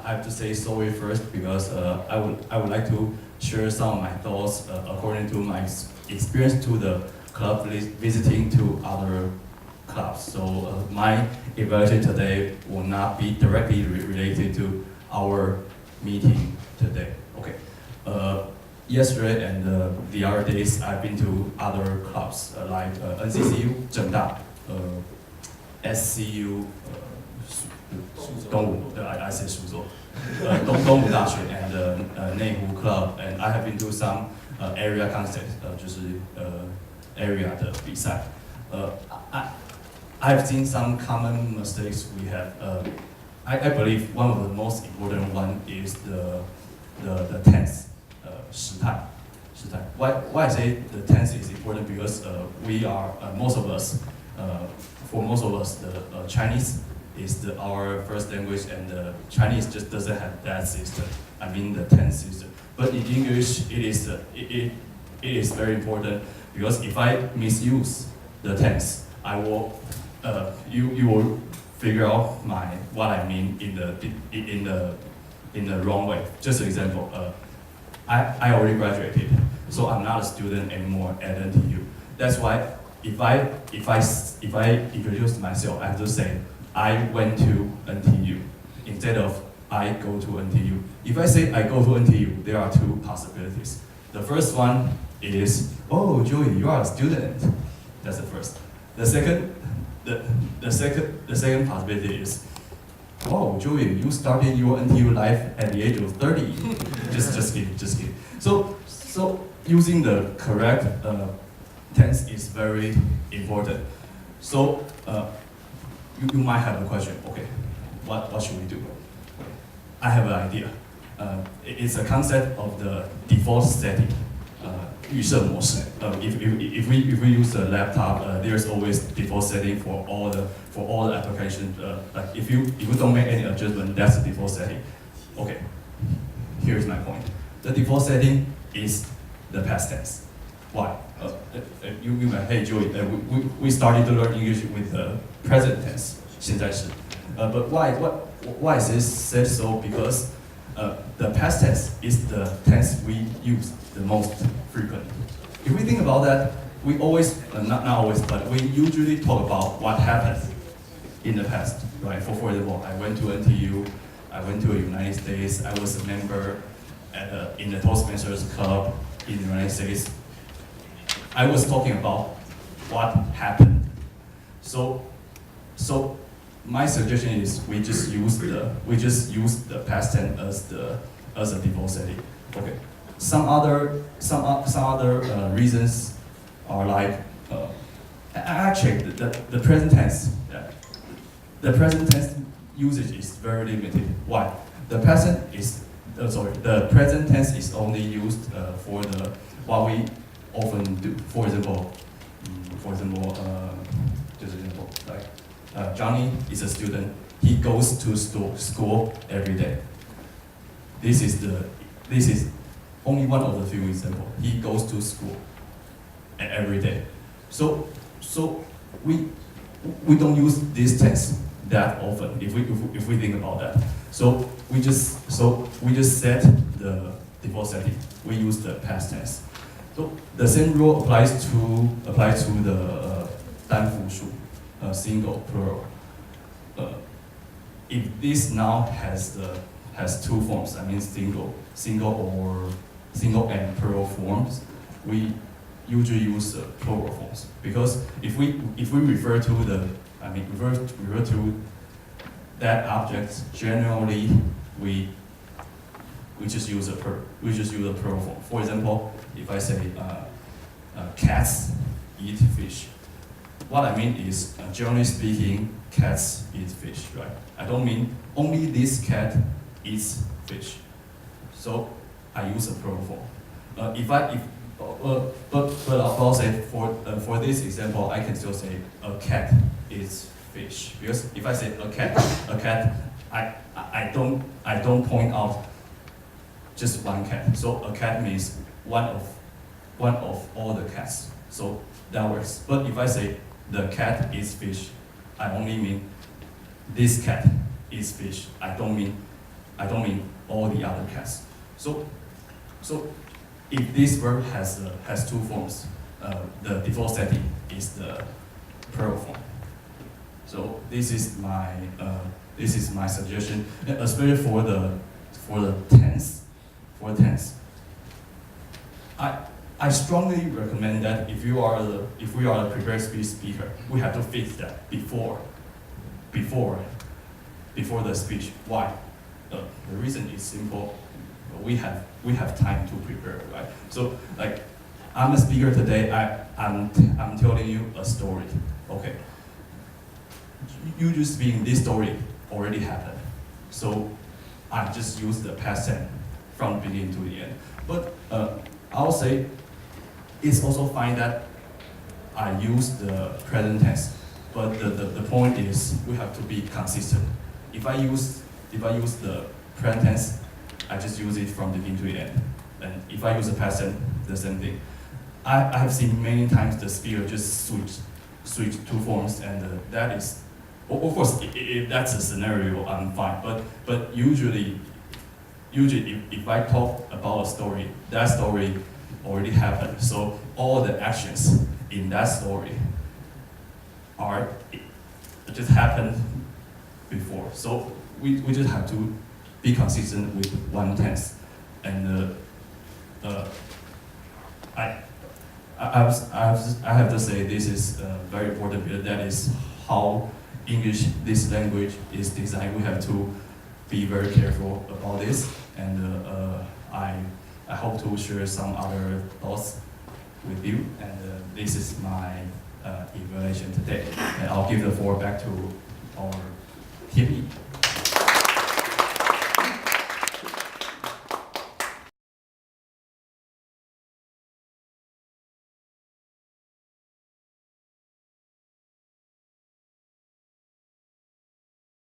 I have to say sorry first because I would like to share some of my thoughts according to my experience to the club visiting to other clubs. So my evaluation today will not be directly related to our meeting today. Okay. Yesterday and the other days, I've been to other clubs like NCCU, 政大, SCU, 东吴, I say 苏州, 东吴大学 and 内湖 club, and I have been to some area contests, 就是 area 的比赛. I've seen some common mistakes we have. I believe one of the most important one is the tense, 时态. Why I say the tense is important because we are most of us, for most of us, the Chinese is our first language, and Chinese just doesn't have that system. I mean the tense system. But in English, it is very important because if I misuse the tense, I will you will figure out what I mean in the wrong way. Just an example. I already graduated, so I'm not a student anymore at NTU. That's why if I introduce myself, I have to say I went to NTU instead of I go to NTU. If I say I go to NTU, there are two possibilities. The first one is, oh Joey, you are a student. That's the first. The second possibility is, oh, Joey, you started your NTU life at the age of 30. just kidding. So using the correct tense is very important. So you might have a question. Okay, what should we do? I have an idea. It's a concept of the default setting. 预设模式. If we use a laptop, there's always default setting for all the applications. Like if you don't make any adjustment, that's the default setting. Okay, here's my point. The default setting is the past tense. Why? You might, hey Joey, we started to learn English with the present tense, 现在式. But why is this said so? Because the past tense is the tense we use the most frequently. If we think about that, we always, not always, but we usually talk about what happened in the past, right? For example, I went to NTU, I went to the United States, I was a member in the Toastmasters Club in the United States. I was talking about what happened. So my suggestion is we just use the past tense as a default setting. Okay. Some other reasons are like actually the present tense. The present tense usage is very limited. Why? The present tense is only used for what we often do. For example, just an example, like Johnny is a student. He goes to school every day. This is only one of the few examples. He goes to school every day. So we don't use this tense that often if we think about that. So we just set the default setting. We use the past tense. So the same rule applies to the 单复数, single, plural. If this noun has two forms, I mean single and plural forms, we usually use plural forms, because if we refer to refer to that object, generally we just use a plural form. For example, if I say cats eat fish, what I mean is generally speaking, cats eat fish, right? I don't mean only this cat eats fish. So I use a plural form. But I'll say for this example, I can still say a cat eats fish, because if I say a cat, I don't point out just one cat. So a cat means one of all the cats. So that works. But if I say the cat eats fish, I only mean this cat eats fish. I don't mean I don't mean all the other casts. So if this verb has two forms, the default setting is the plural form. So this is my suggestion, especially for the tense. For tense, I strongly recommend that if we are a prepared speech speaker, we have to fix that before the speech. Why? The reason is simple. We have time to prepare, right? So like, I'm a speaker today. I'm telling you a story. Okay. You just speaking, this story already happened. So I just use the past tense from the beginning to the end. But I'll say it's also fine that I use the present tense. But the point is we have to be consistent. If I use the present tense, I just use it from the beginning to the end. And if I use the past tense, the same thing. I have seen many times the speaker just switch two forms, and that is, of course, if that's a scenario, I'm fine. But usually if I talk about a story, that story already happened. So all the actions in that story just happened before. So we just have to be consistent with one tense. And I have to say this is very important, because that is how English, this language, is designed. We have to be very careful about this, and I hope to share some other thoughts with you. And this is my evaluation today. And I'll give the floor back to our TME.